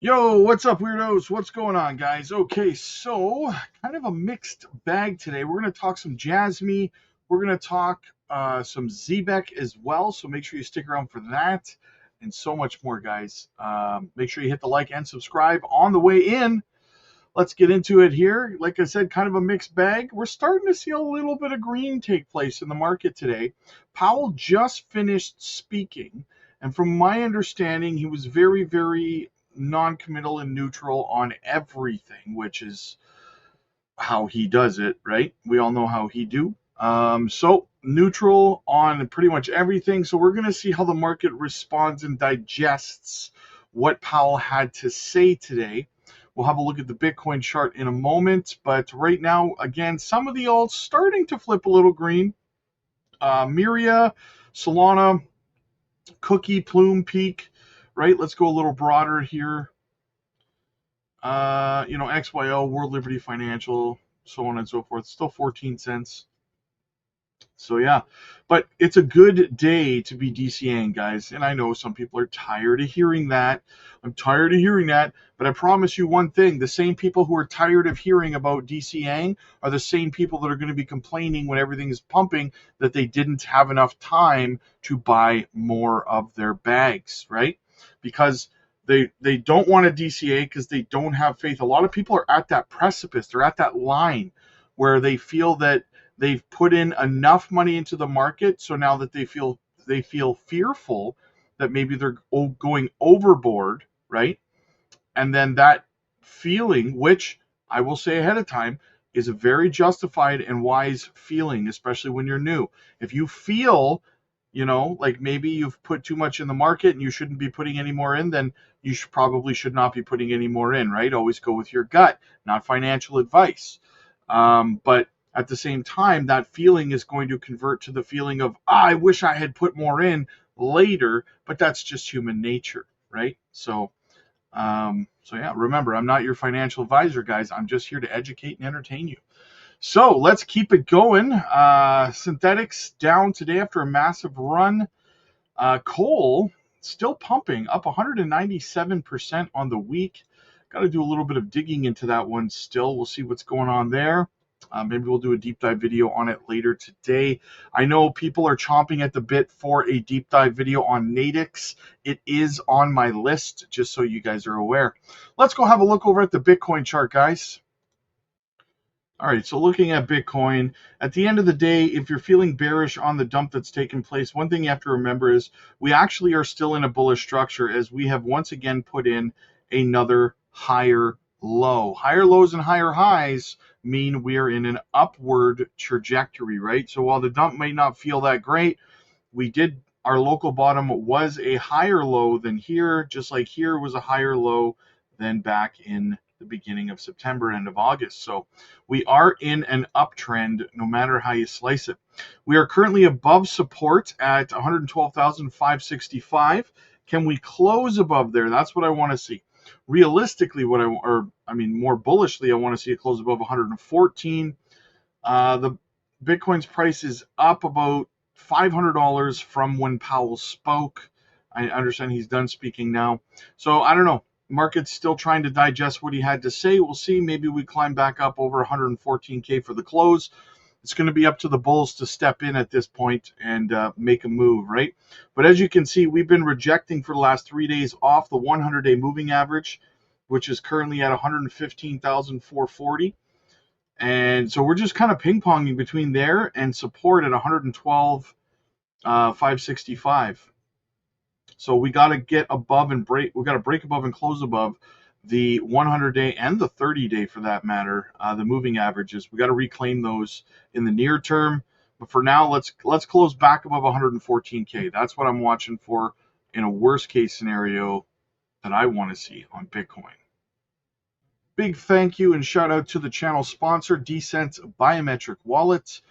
Yo, what's up, weirdos? What's going on, guys? Okay, so kind of a mixed bag today. We're going to talk some JASMY. We're going to talk some ZBEC as well, so make sure you stick around for that and so much more, guys. Make sure you hit the like and subscribe on the way in. Let's get into it here. Like I said, kind of a mixed bag. We're starting to see a little bit of green take place in the market today. Powell just finished speaking, and from my understanding, he was very non-committal and neutral on everything, which is how he does it, right? We all know how he do. So neutral on pretty much everything. So we're going to see how the market responds and digests what Powell had to say today. We'll have a look at the Bitcoin chart in a moment, but right now, again, some of the alts starting to flip a little green. Miria, Solana, Cookie, Plume, Peak, right? Let's go a little broader here. XYO, World Liberty Financial, so on and so forth. Still 14 cents. So yeah, but it's a good day to be DCAing, guys. And I know some people are tired of hearing that. I'm tired of hearing that, but I promise you one thing: the same people who are tired of hearing about DCAing are the same people that are going to be complaining when everything is pumping that they didn't have enough time to buy more of their bags, right? Because they don't want to DCA because they don't have faith. A lot of people are at that precipice. They're at that line where they feel that they've put in enough money into the market, so now that they feel fearful that maybe they're going overboard, right? And then that feeling, which I will say ahead of time, is a very justified and wise feeling, especially when you're new. If you feel, like maybe you've put too much in the market and you shouldn't be putting any more in, then you probably should not be putting any more in, right? Always go with your gut, not financial advice. But at the same time, that feeling is going to convert to the feeling of, I wish I had put more in later, but that's just human nature, right? So yeah, remember, I'm not your financial advisor, guys. I'm just here to educate and entertain you. So let's keep it going. Synthetics down today after a massive run. Coal still pumping, up 197% on the week. Got to do a little bit of digging into that one still. We'll see what's going on there. Maybe we'll do a deep dive video on it later today. I know people are chomping at the bit for a deep dive video on Nadix. It is on my list, just so you guys are aware. Let's go have a look over at the Bitcoin chart, guys. All right, so looking at Bitcoin, at the end of the day, if you're feeling bearish on the dump that's taken place, one thing you have to remember is we actually are still in a bullish structure as we have once again put in another higher low. Higher lows and higher highs mean we're in an upward trajectory, right? So while the dump may not feel that great, our local bottom was a higher low than here, just like here was a higher low than back in the beginning of September, end of August. So we are in an uptrend no matter how you slice it. We are currently above support at 112,565. Can we close above there? That's what I want to see. Realistically, more bullishly, I want to see it close above 114. The Bitcoin's price is up about $500 from when Powell spoke. I understand he's done speaking now. So I don't know. Market's still trying to digest what he had to say. We'll see. Maybe we climb back up over 114K for the close. It's going to be up to the bulls to step in at this point and make a move, right? But as you can see, we've been rejecting for the last 3 days off the 100-day moving average, which is currently at 115,440. And so we're just kind of ping-ponging between there and support at 112,565. So we got to get above and break. We got to break above and close above the 100-day and the 30-day, for that matter. The moving averages. We got to reclaim those in the near term. But for now, let's close back above 114K. That's what I'm watching for in a worst case scenario that I want to see on Bitcoin. Big thank you and shout out to the channel sponsor, Decent Biometric Wallet.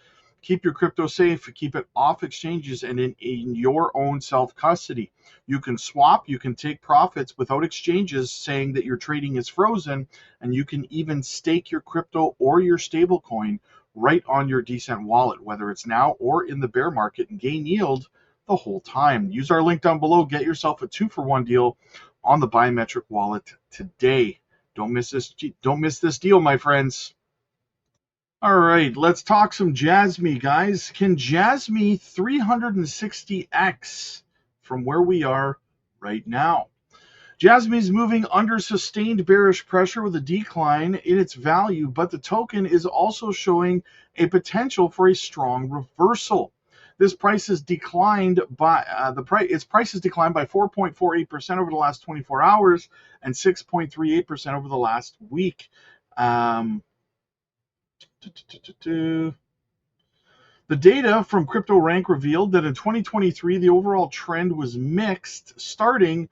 Keep your crypto safe, keep it off exchanges and in your own self-custody. You can swap, you can take profits without exchanges saying that your trading is frozen, and you can even stake your crypto or your stablecoin right on your Decent wallet, whether it's now or in the bear market, and gain yield the whole time. Use our link down below, get yourself a 2-for-1 deal on the biometric wallet today. Don't miss this. Don't miss this deal, my friends. All right, let's talk some JASMY, guys. Can JASMY 360x from where we are right now? JASMY is moving under sustained bearish pressure with a decline in its value, but the token is also showing a potential for a strong reversal. This price has declined by its price has declined by 4.48% over the last 24 hours and 6.38% over the last week. The data from CryptoRank revealed that in 2023, the overall trend was mixed, starting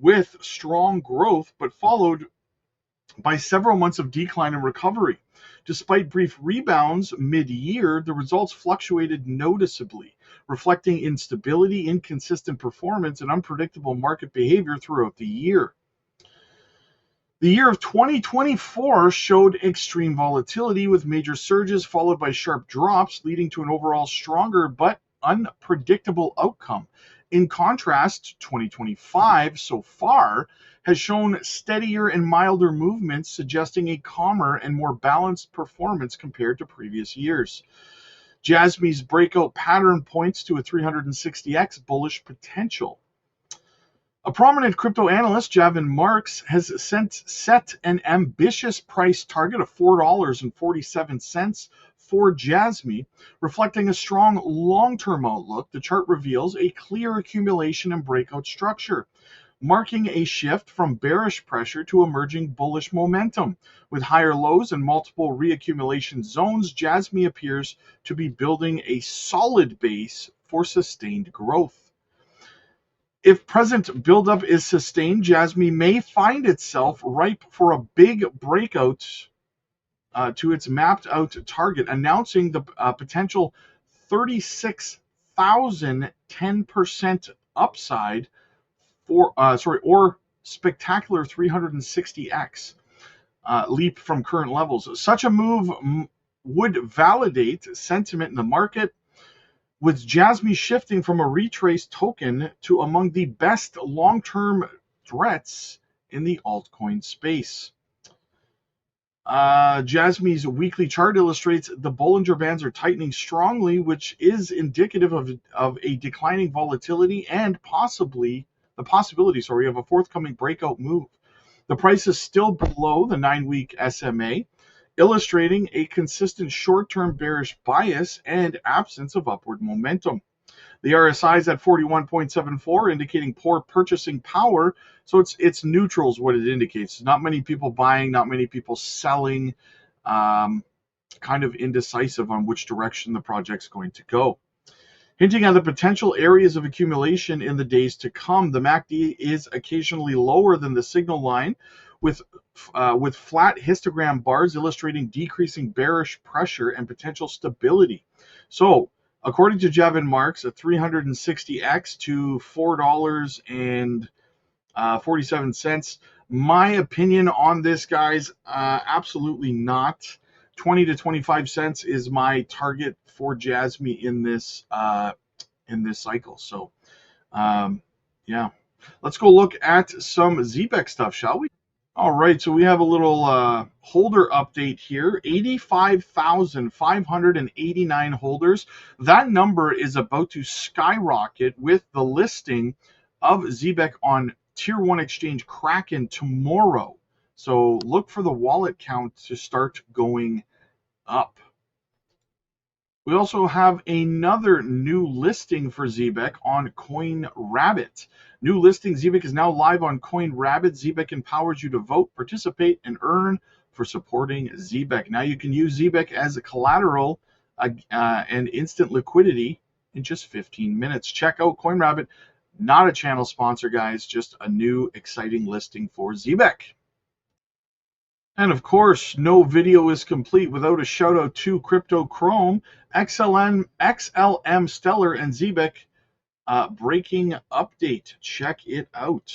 with strong growth, but followed by several months of decline and recovery. Despite brief rebounds mid-year, the results fluctuated noticeably, reflecting instability, inconsistent performance, and unpredictable market behavior throughout the year. The year of 2024 showed extreme volatility with major surges followed by sharp drops, leading to an overall stronger but unpredictable outcome. In contrast, 2025 so far has shown steadier and milder movements, suggesting a calmer and more balanced performance compared to previous years. JASMY's breakout pattern points to a 360x bullish potential. A prominent crypto analyst, Javin Marks, has set an ambitious price target of $4.47 for JASMY, reflecting a strong long-term outlook. The chart reveals a clear accumulation and breakout structure, marking a shift from bearish pressure to emerging bullish momentum. With higher lows and multiple reaccumulation zones, JASMY appears to be building a solid base for sustained growth. If present buildup is sustained, JASMY may find itself ripe for a big breakout to its mapped out target, announcing the potential 36,000 10% upside or spectacular 360x leap from current levels. Such a move would validate sentiment in the market, with JASMY shifting from a retrace token to among the best long-term threats in the altcoin space. JASMY's weekly chart illustrates the Bollinger Bands are tightening strongly, which is indicative of a declining volatility and possibility of a forthcoming breakout move. The price is still below the 9-week SMA, illustrating a consistent short-term bearish bias and absence of upward momentum. The RSI is at 41.74, indicating poor purchasing power. So it's neutral is what it indicates. Not many people buying, not many people selling, kind of indecisive on which direction the project's going to go. Hinting at the potential areas of accumulation in the days to come, the MACD is occasionally lower than the signal line, with flat histogram bars illustrating decreasing bearish pressure and potential stability. So, according to Javin Marks, a 360x to $4.47. My opinion on this, guys, absolutely not. 20 to 25 cents is my target for JASMY in this cycle. So, yeah, let's go look at some ZBEC stuff, shall we? All right, so we have a little holder update here. 85,589 holders. That number is about to skyrocket with the listing of ZBEC on Tier 1 exchange Kraken tomorrow. So look for the wallet count to start going up. We also have another new listing for ZBEC on CoinRabbit. New listing, ZBEC is now live on CoinRabbit. ZBEC empowers you to vote, participate, and earn for supporting ZBEC. Now you can use ZBEC as a collateral and instant liquidity in just 15 minutes. Check out CoinRabbit. Not a channel sponsor, guys, just a new exciting listing for ZBEC. And of course, no video is complete without a shout out to Crypto Chrome, XLM Stellar, and ZBEC breaking update. Check it out.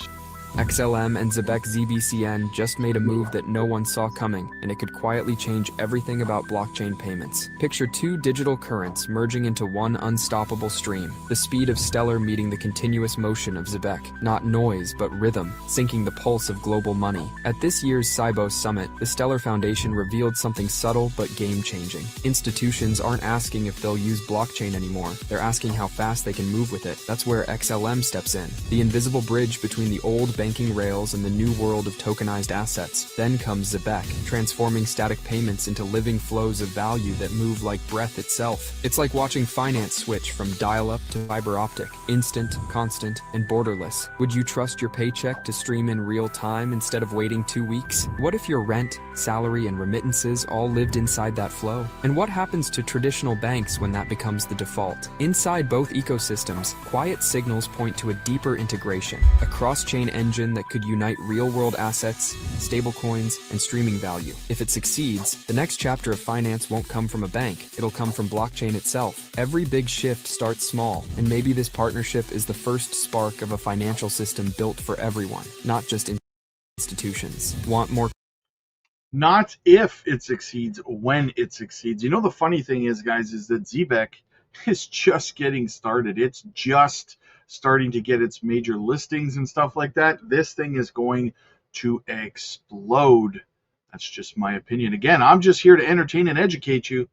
XLM and ZBCN just made a move that no one saw coming, and it could quietly change everything about blockchain payments. Picture two digital currents merging into one unstoppable stream, the speed of Stellar meeting the continuous motion of ZBEC. Not noise, but rhythm, syncing the pulse of global money. At this year's Sibos Summit, the Stellar Foundation revealed something subtle but game-changing. Institutions aren't asking if they'll use blockchain anymore. They're asking how fast they can move with it. That's where XLM steps in, the invisible bridge between the old banking rails and the new world of tokenized assets. Then comes ZBEC, transforming static payments into living flows of value that move like breath itself. It's like watching finance switch from dial-up to fiber optic, instant, constant, and borderless. Would you trust your paycheck to stream in real time instead of waiting 2 weeks? What if your rent, salary, and remittances all lived inside that flow? And what happens to traditional banks when that becomes the default? Inside both ecosystems, quiet signals point to a deeper integration, a cross-chain engine that could unite real-world assets, stablecoins, and streaming value. If it succeeds, the next chapter of finance won't come from a bank, it'll come from blockchain itself. Every big shift starts small, and maybe this partnership is the first spark of a financial system built for everyone, not just institutions. Want more? Not if it succeeds, when it succeeds. You know, the funny thing is, guys, is that ZBEC is just getting started. It's just starting to get its major listings and stuff like that. This thing is going to explode. That's just my opinion. Again, I'm just here to entertain and educate you.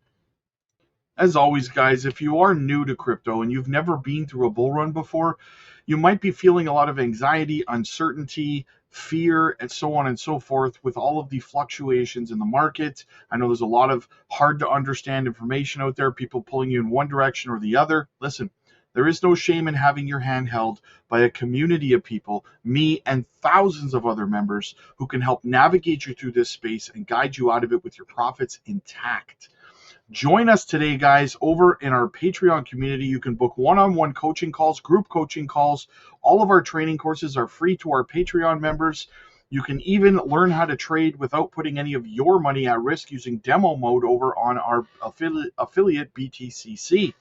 As always, guys, if you are new to crypto and you've never been through a bull run before, you might be feeling a lot of anxiety, uncertainty, fear, and so on and so forth with all of the fluctuations in the market. I know there's a lot of hard to understand information out there, people pulling you in one direction or the other. Listen, there is no shame in having your hand held by a community of people, me and thousands of other members who can help navigate you through this space and guide you out of it with your profits intact. Join us today, guys, over in our Patreon community. You can book one-on-one coaching calls, group coaching calls. All of our training courses are free to our Patreon members. You can even learn how to trade without putting any of your money at risk using demo mode over on our affiliate BTCC.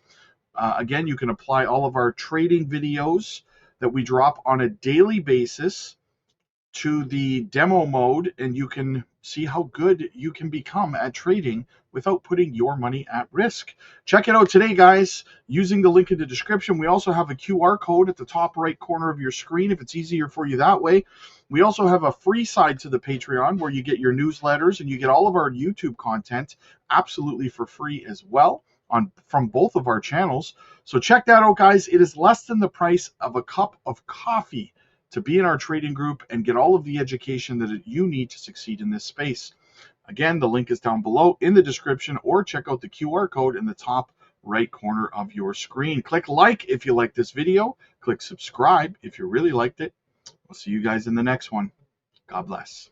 Again, you can apply all of our trading videos that we drop on a daily basis to the demo mode, and you can see how good you can become at trading without putting your money at risk. Check it out today, guys, using the link in the description. We also have a QR code at the top right corner of your screen if it's easier for you that way. We also have a free side to the Patreon where you get your newsletters and you get all of our YouTube content absolutely for free as well from both of our channels. So check that out, guys. It is less than the price of a cup of coffee to be in our trading group and get all of the education that you need to succeed in this space. Again, the link is down below in the description, or check out the QR code in the top right corner of your screen. Click like if you like this video. Click subscribe if you really liked it. We'll see you guys in the next one. God bless.